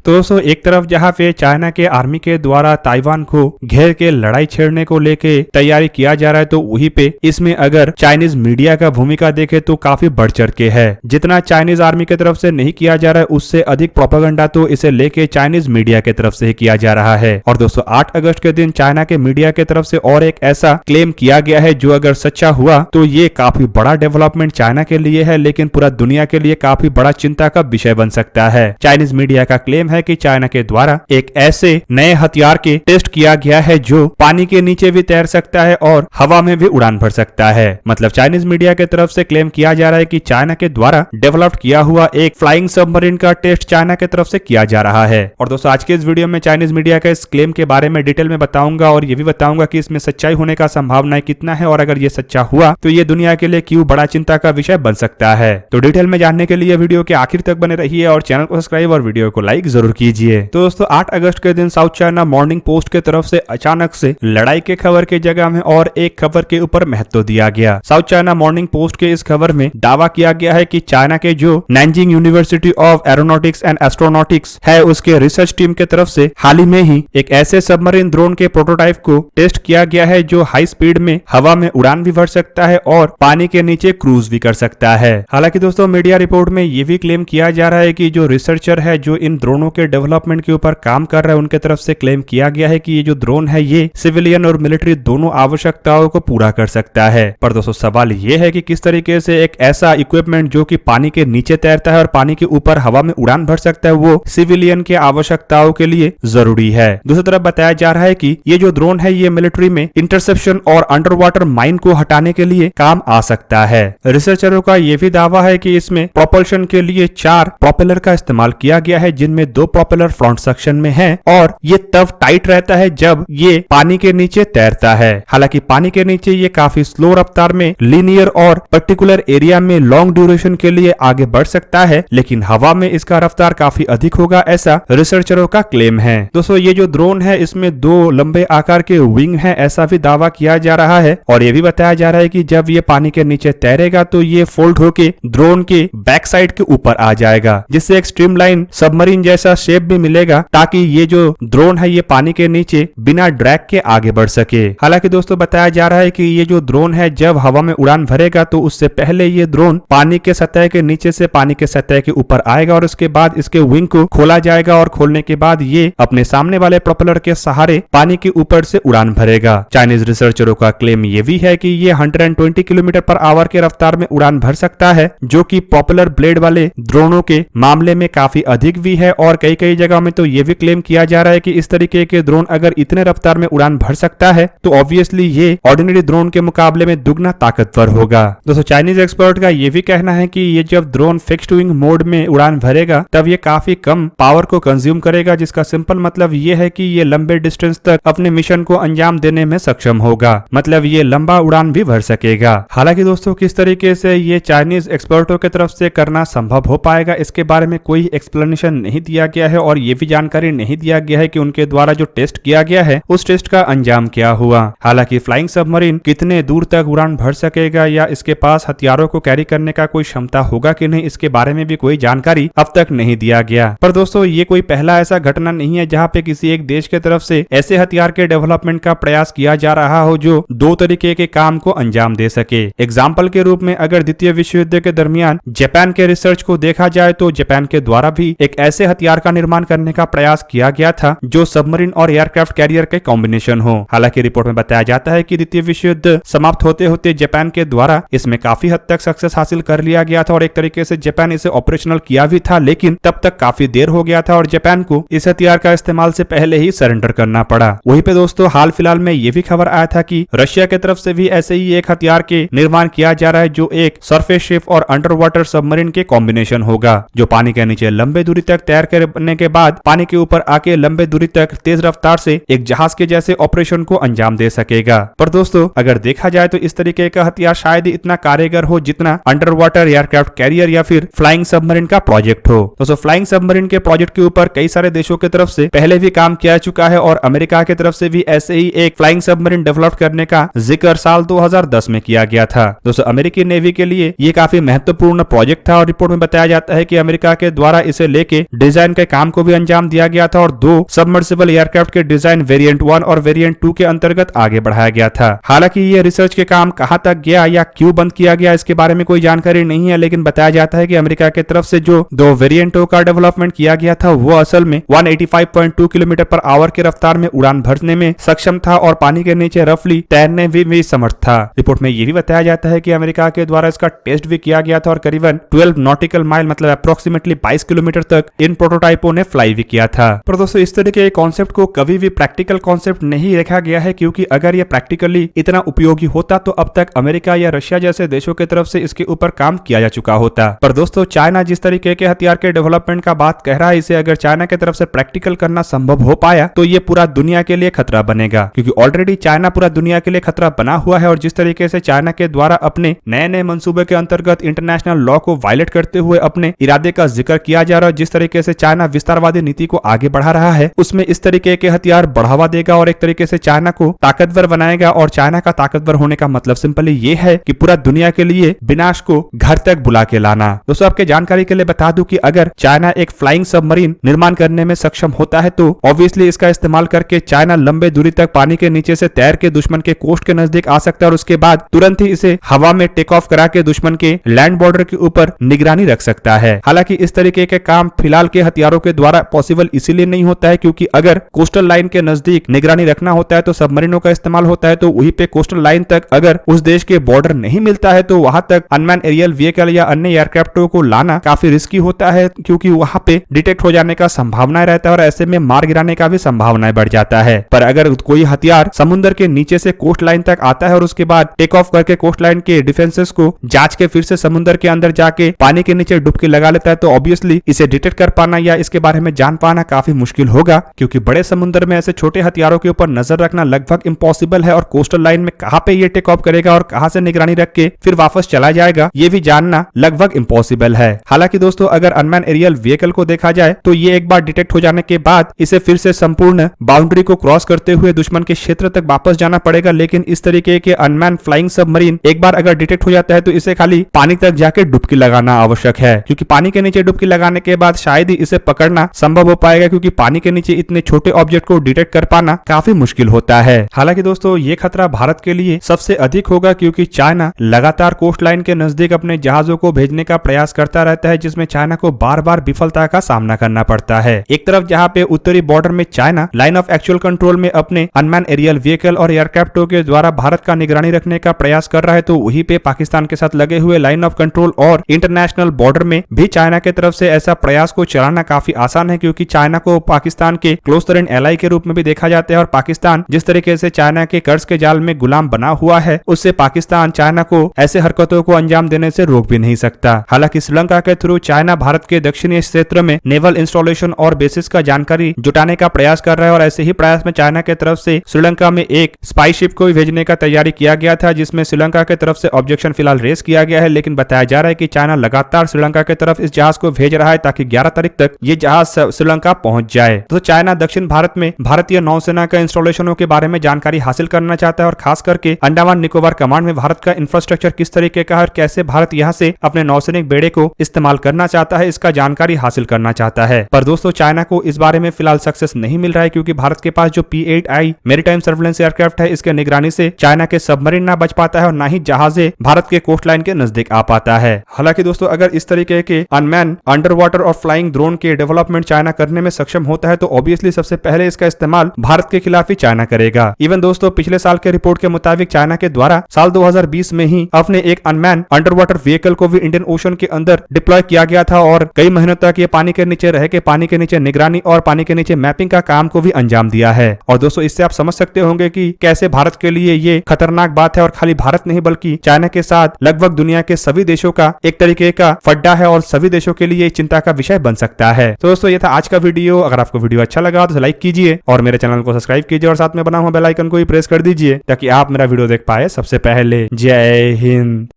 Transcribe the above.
तो दोस्तों एक तरफ जहाँ पे चाइना के आर्मी के द्वारा ताइवान को घेर के लड़ाई छेड़ने को लेके तैयारी किया जा रहा है, तो वहीं पे इसमें अगर चाइनीज मीडिया का भूमिका देखे तो काफी बढ़ चढ़ के है। जितना चाइनीज आर्मी की तरफ से नहीं किया जा रहा है उससे अधिक प्रोपेगेंडा तो इसे लेके चाइनीज मीडिया की तरफ से ही किया जा रहा है। और दोस्तों 8 अगस्त के दिन चाइना के मीडिया की तरफ से और एक ऐसा क्लेम किया गया है जो अगर सच्चा हुआ तो ये काफी बड़ा डेवलपमेंट चाइना के लिए है, लेकिन पूरा दुनिया के लिए काफी बड़ा चिंता का विषय बन सकता है। चाइनीज मीडिया का क्लेम है कि चाइना के द्वारा एक ऐसे नए हथियार के टेस्ट किया गया है जो पानी के नीचे भी तैर सकता है और हवा में भी उड़ान भर सकता है। मतलब चाइनीज मीडिया की तरफ से क्लेम किया जा रहा है कि चाइना के द्वारा डेवलप किया हुआ एक फ्लाइंग सबमरीन का टेस्ट चाइना की तरफ से किया जा रहा है। और दोस्तों आज के इस वीडियो में चाइनीज मीडिया का इस क्लेम के बारे में डिटेल में बताऊंगा और ये भी बताऊंगा कि इसमें सच्चाई होने का संभावना कितना है, और अगर ये सच्चा हुआ तो ये दुनिया के लिए क्यों बड़ा चिंता का विषय बन सकता है। तो डिटेल में जानने के लिए वीडियो के आखिर तक बने रहिए और चैनल को सब्सक्राइब और वीडियो को लाइक जरूर कीजिए। तो दोस्तों 8 अगस्त के दिन साउथ चाइना मॉर्निंग पोस्ट की तरफ से अचानक से लड़ाई के खबर की जगह में और एक खबर के ऊपर महत्व दिया गया। साउथ चाइना मॉर्निंग पोस्ट के इस खबर में दावा किया गया है कि चाइना के जो Nanjing university of aeronautics and astronautics है उसके रिसर्च टीम के तरफ से हाल ही में ही एक ऐसे सबमरीन ड्रोन के प्रोटोटाइप को टेस्ट किया गया है जो हाई स्पीड में हवा में उड़ान भी भर सकता है और पानी के नीचे क्रूज भी कर सकता है। हालांकि दोस्तों मीडिया रिपोर्ट में ये भी क्लेम किया जा रहा है कि जो रिसर्चर है जो इन ड्रोनों के डेवलपमेंट के ऊपर काम कर रहा है उनके तरफ से क्लेम किया गया है कि ये जो ड्रोन है ये सिविलियन और मिलिट्री दोनों आवश्यकताओं को पूरा कर सकता है। पर दोस्तों सवाल ये है कि किस तरीके से एक ऐसा इक्विपमेंट जो कि पानी के नीचे तैरता है और पानी के ऊपर हवा में उड़ान भर सकता है वो सिविलियन के आवश्यकताओं के लिए जरूरी है। दूसरी तरफ बताया जा रहा है कि ये जो ड्रोन है ये मिलिट्री में इंटरसेप्शन और अंडर वाटर माइन को हटाने के लिए काम आ सकता है। रिसर्चरों का ये भी दावा है कि इसमें प्रोपल्शन के लिए 4 प्रोपेलर का इस्तेमाल किया गया है, जिनमें 2 प्रोपेलर फ्रंट सेक्शन में है और ये तब टाइट रहता है जब ये पानी के नीचे तैरता है। हालांकि पानी के नीचे ये काफी स्लो रफ्तार में लीनियर और पर्टिकुलर एरिया में लॉन्ग ड्यूरेशन के लिए आगे बढ़ सकता है, लेकिन हवा में इसका रफ्तार काफी अधिक होगा, ऐसा रिसर्चरों का क्लेम है। दोस्तों ये जो ड्रोन है इसमें 2 लंबे आकार के विंग है, ऐसा भी दावा किया जा रहा है। और ये भी बताया जा रहा है कि जब ये पानी के नीचे तैरेगा तो ये फोल्ड होके ड्रोन के बैक साइड के ऊपर आ जाएगा, जिससे एक स्ट्रीमलाइन सबमरीन जैसा शेप भी मिलेगा ताकि ये जो ड्रोन है ये पानी के नीचे बिना ड्रैग के आगे बढ़ सके। हालांकि दोस्तों बताया जा रहा है कि ये जो ड्रोन है जब हवा में उड़ान भरेगा तो उससे पहले ये ड्रोन पानी के सतह के नीचे से पानी के सतह के ऊपर आएगा और उसके बाद इसके विंग को खोला जाएगा और खोलने के बाद ये अपने सामने वाले प्रोपेलर के सहारे पानी के ऊपर से उड़ान भरेगा। चाइनीज रिसर्चरों का क्लेम ये भी है कि ये 120 किलोमीटर पर आवर के रफ्तार में उड़ान भर सकता है, जो कि प्रोपेलर ब्लेड वाले ड्रोनों के मामले में काफी अधिक भी है। और कई जगह में तो ये भी क्लेम किया जा रहा है कि इस तरीके के ड्रोन अगर इतने रफ्तार में उड़ान भर सकता है तो ऑब्वियसली ये ऑर्डिनरी ड्रोन के मुकाबले में दुगना ताकतवर होगा। दोस्तों चाइनीज एक्सपर्ट का ये भी कहना है कि ये जब ड्रोन फिक्स्ड विंग मोड में उड़ान भरेगा तब ये काफी कम पावर को कंज्यूम करेगा, जिसका सिंपल मतलब ये है कि ये लंबे डिस्टेंस तक अपने मिशन को अंजाम देने में सक्षम होगा, मतलब ये लंबा उड़ान भी भर सकेगा। हालांकि दोस्तों किस तरीके से ये चाइनीज एक्सपर्टों की तरफ से करना संभव हो पाएगा इसके बारे में कोई एक्सप्लेनेशन नहीं दिया गया है और ये भी जानकारी नहीं दिया गया है कि उनके द्वारा जो टेस्ट किया गया है उस टेस्ट का अंजाम क्या हुआ। हालांकि फ्लाइंग सबमरीन कितने दूर तक उड़ान भर सकेगा या इसके पास हथियारों को कैरी करने का कोई क्षमता होगा कि नहीं इसके बारे में भी कोई जानकारी अब तक नहीं दिया गया। पर दोस्तों ये कोई पहला ऐसा घटना नहीं है जहाँ पे किसी एक देश की तरफ से ऐसे हथियार के डेवलपमेंट का प्रयास किया जा रहा हो जो 2 तरीके के काम को अंजाम दे सके। एग्जाम्पल के रूप में अगर द्वितीय विश्व युद्ध के दरमियान जापान के रिसर्च को देखा जाए तो जापान के द्वारा भी एक ऐसे हथियार का निर्माण करने का प्रयास किया गया था जो सबमरीन और एयरक्राफ्ट कैरियर के कॉम्बिनेशन हो। हालांकि रिपोर्ट में बताया जाता है कि द्वितीय विश्व युद्ध समाप्त होते होते जापान के द्वारा इसमें काफी हद तक सक्सेस हासिल कर लिया गया था और एक तरीके से जापान इसे ऑपरेशनल किया भी था, लेकिन तब तक काफी देर हो गया था और जापान को इस हथियार का इस्तेमाल से पहले ही सरेंडर करना पड़ा। वहीं पे दोस्तों हाल फिलहाल में ये भी खबर आया था कि रशिया की तरफ से भी ऐसे ही एक हथियार के निर्माण किया जा रहा है जो एक सरफेस शिप और अंडर वाटर सबमरीन के कॉम्बिनेशन होगा, जो पानी के नीचे लंबे दूरी तक तैर करने के बाद पानी के ऊपर आके लंबे दूरी तक तेज रफ्तार से एक जहाज के जैसे ऑपरेशन को अंजाम दे सकेगा। पर दोस्तों अगर देखा जाए तो इस तरीके का हथियार शायद ही इतना कारगर हो जितना अंडर वाटर एयरक्राफ्ट कैरियर या फिर फ्लाइंग सबमरीन का प्रोजेक्ट हो। दोस्तों फ्लाइंग सबमरीन के प्रोजेक्ट के ऊपर कई सारे देशों की तरफ से पहले भी काम किया चुका है और अमेरिका की तरफ से भी ऐसे ही एक फ्लाइंग सबमरीन डेवलप करने का जिक्र साल 2010 में किया गया था। दोस्तों अमेरिकी नेवी के लिए ये काफी महत्वपूर्ण प्रोजेक्ट था और रिपोर्ट में बताया जाता है कि अमेरिका के द्वारा इसे लेके डिजाइन के काम को भी अंजाम दिया गया था और 2 सबमर्सिबल एयरक्राफ्ट के डिजाइन वेरिएंट 1 और वेरिएंट 2 के अंतर्गत आगे बढ़ाया गया था। हालांकि ये रिसर्च के काम कहां तक गया या क्यों बंद किया गया इसके बारे में कोई जानकारी नहीं है, लेकिन बताया जाता है कि अमेरिका की तरफ से जो 2 वेरिएंटों का डेवलपमेंट किया गया था वो असल में 185.2 किलोमीटर पर आवर की रफ्तार में उड़ान भरने में सक्षम था और पानी के नीचे रफली तैरने भी समर्थ था। रिपोर्ट में ये भी बताया जाता है कि अमेरिका के द्वारा इसका टेस्ट भी किया गया था और करीबन 12 नॉटिकल माइल मतलब अप्रोक्सीमेटली 22 किलोमीटर तक इन प्रोटोटाइपों ने फ्लाई भी किया था। पर दोस्तों इस तरह के कॉन्सेप्ट को कभी भी प्रैक्टिकल कॉन्सेप्ट नहीं रखा गया है, क्योंकि अगर ये प्रैक्टिकली इतना उपयोगी होता तो अब तक अमेरिका या रशिया जैसे देशों की तरफ से इसके ऊपर काम किया जा चुका होता। पर दोस्तों चाइना जिस तरीके के हथियार के डेवलपमेंट का बात कह रहा है, इसे अगर चाइना की तरफ से प्रैक्टिकल करना संभव हो पाया तो ये पूरा दुनिया के लिए खतरा बनेगा, क्योंकि ऑलरेडी चाइना पूरा दुनिया के लिए खतरा बना हुआ है। और जिस तरीके से चाइना के द्वारा अपने नए मंसूबे के अंतर्गत इंटरनेशनल लॉ को वायलेट करते हुए अपने इरादे का जिक्र किया जा रहा है, जिस तरीके से चाइना विस्तारवादी नीति को आगे बढ़ा रहा है, उसमें इस तरीके के हथियार बढ़ावा देगा और एक तरीके से चाइना को ताकतवर बनाएगा। और चाइना का ताकतवर होने का मतलब सिंपली ये है कि पूरा दुनिया के लिए विनाश को घर तक बुला के लाना। दोस्तों आपके जानकारी के लिए बता दूं कि अगर चाइना एक फ्लाइंग सबमरीन निर्माण करने में सक्षम होता है तो ऑब्वियसली इसका इस्तेमाल करके चाइना लंबे दूरी तक पानी के नीचे से तैर के दुश्मन के कोस्ट के नजदीक आ सकता है और उसके बाद तुरंत ही इसे हवा में टेक ऑफ करा के दुश्मन के लैंड बॉर्डर के ऊपर निगरानी रख सकता है। हालांकि इस तरीके के काम फिलहाल के हथियारों के द्वारा पॉसिबल इसीलिए नहीं होता है क्योंकि अगर कोस्टल लाइन के नजदीक निगरानी रखना होता है तो सबमरीनों का इस्तेमाल होता है, तो वहीं पे कोस्टल लाइन तक अगर उस देश के बॉर्डर नहीं मिलता है तो वहां तक अनमैन एरियल व्हीकल या अन्य एयरक्राफ्टों को लाना काफी रिस्की होता है, क्योंकि वहां पे डिटेक्ट हो जाने का संभावना रहता है और ऐसे में मार गिराने का भी संभावना बढ़ जाता है। पर अगर कोई हथियार समुद्र के नीचे से कोस्ट लाइन तक आता है और उसके बाद टेक ऑफ करके कोस्ट लाइन के डिफेंसेस को जांच के फिर से समुद्र के अंदर जाके पानी के नीचे डुबकी लगा लेता है तो ऑब्वियसली इसे डिटेक्ट कर पाना या इसके बारे में जान पाना काफी मुश्किल होगा, क्योंकि बड़े समुद्र में ऐसे छोटे हथियारों के ऊपर नजर रखना लगभग इम्पॉसिबल है और कोस्टल लाइन में कहां पे ये टेक ऑफ करेगा और कहां से निगरानी रख के फिर वापस चला जाएगा ये भी जानना लगभग इम्पॉसिबल है। हालांकि दोस्तों अगर अनमैन एरियल व्हीकल को देखा जाए तो ये एक बार डिटेक्ट हो जाने के बाद इसे फिर से संपूर्ण बाउंड्री को क्रॉस करते हुए दुश्मन के क्षेत्र तक वापस जाना पड़ेगा, लेकिन इस तरीके के अनमैन फ्लाइंग सबमरीन एक बार अगर डिटेक्ट हो जाता है तो इसे खाली पानी तक जाके डुबकी लगाना आवश्यक है, क्योंकि पानी के नीचे डुबकी लगाने के बाद शायद ही इसे पकड़ना संभव हो पाएगा, क्योंकि पानी के नीचे इतने छोटे ऑब्जेक्ट को डिटेक्ट कर पाना काफी मुश्किल होता है। हालांकि दोस्तों ये खतरा भारत के लिए सबसे अधिक होगा, क्योंकि चाइना लगातार कोस्ट लाइन के नजदीक अपने जहाजों को भेजने का प्रयास करता रहता है, जिसमें चाइना को बार बार विफलता का सामना करना पड़ता है। एक तरफ जहां पे उत्तरी बॉर्डर में China line of actual control में अपने अनमैन एरियल व्हीकल और एयरक्राफ्टों के द्वारा भारत का निगरानी रखने का प्रयास कर रहा है, तो वहीं पे पाकिस्तान के साथ लगे हुए लाइन ऑफ कंट्रोल और इंटरनेशनल बॉर्डर में भी चाइना की तरफ से ऐसा प्रयास को चलाना काफी आसान है, क्योंकि चाइना को पाकिस्तान के क्लोज टर्न एलाई के रूप में भी देखा जाता है और पाकिस्तान जिस तरीके से चाइना के कर्ज के जाल में गुलाम बना हुआ है उससे पाकिस्तान चाइना को ऐसे हरकतों को अंजाम देने से रोक भी नहीं सकता। हालांकि श्रीलंका के थ्रू चाइना भारत के दक्षिणी क्षेत्र में नेवल इंस्टॉलेशन और बेसिस का जानकारी जुटाने का प्रयास कर रहा है और ऐसे ही प्रयास में चाइना की तरफ से श्रीलंका में एक स्पाई शिप को भेजने का तैयारी किया गया था, जिसमें श्रीलंका की तरफ से ऑब्जेक्शन फिलहाल रेस किया गया है, लेकिन बताया जा रहा है कि चाइना लगातार श्रीलंका की तरफ इस जहाज को भेज रहा है ताकि 11 तारीख तक ये जहाज श्रीलंका पहुंच जाए। तो चाइना दक्षिण भारत में भारतीय नौसेना का इंस्टॉलेशनों के बारे में जानकारी हासिल करना चाहता है और खास करके अंडमान निकोबार कमांड में भारत का इंफ्रास्ट्रक्चर किस तरीके का है और कैसे भारत यहाँ से अपने नौसैनिक बेड़े को इस्तेमाल करना चाहता है इसका जानकारी हासिल करना चाहता है। पर दोस्तों चाइना को इस बारे में फिलहाल सक्सेस नहीं मिल रहा है, क्योंकि भारत के पास जो P-8I मैरीटाइम सर्वेलेंस एयरक्राफ्ट है इसके निगरानी से चाइना के सबमरीन ना बच पाता है और ना ही जहाजे भारत के कोस्ट लाइन के नजदीक आ पाता है। हालांकि दोस्तों अगर इस तरीके के अनमैन अंडर वाटर और फ्लाइंग ड्रोन के डेवलपमेंट चाइना करने में सक्षम होता है तो ऑब्वियसली सबसे पहले इसका इस्तेमाल भारत के खिलाफ ही चाइना करेगा। इवन दोस्तों पिछले साल के रिपोर्ट के मुताबिक चाइना के द्वारा साल 2020 में ही अपने एक अनमैन अंडर वाटर व्हीकल को भी इंडियन ओशन के अंदर डिप्लॉय किया गया था और कई महीनों तक ये पानी के नीचे रह के पानी के नीचे निगरानी और पानी के नीचे मैपिंग का काम को भी अंजाम दिया है। और दोस्तों इससे आप समझ सकते होंगे कि कैसे भारत के लिए ये खतरनाक बात है और खाली भारत नहीं बल्कि चाइना के साथ लगभग दुनिया के सभी देशों का एक तरीके का फड्डा है और सभी देशों के लिए चिंता का विषय बन सकता है। तो दोस्तों ये था आज का वीडियो। अगर आपको वीडियो अच्छा लगा तो लाइक कीजिए और मेरे चैनल को सब्सक्राइब कीजिए और साथ में बना हुआ बेल आइकन को भी प्रेस कर दीजिए ताकि आप मेरा वीडियो देख पाए सबसे पहले। जय हिंद।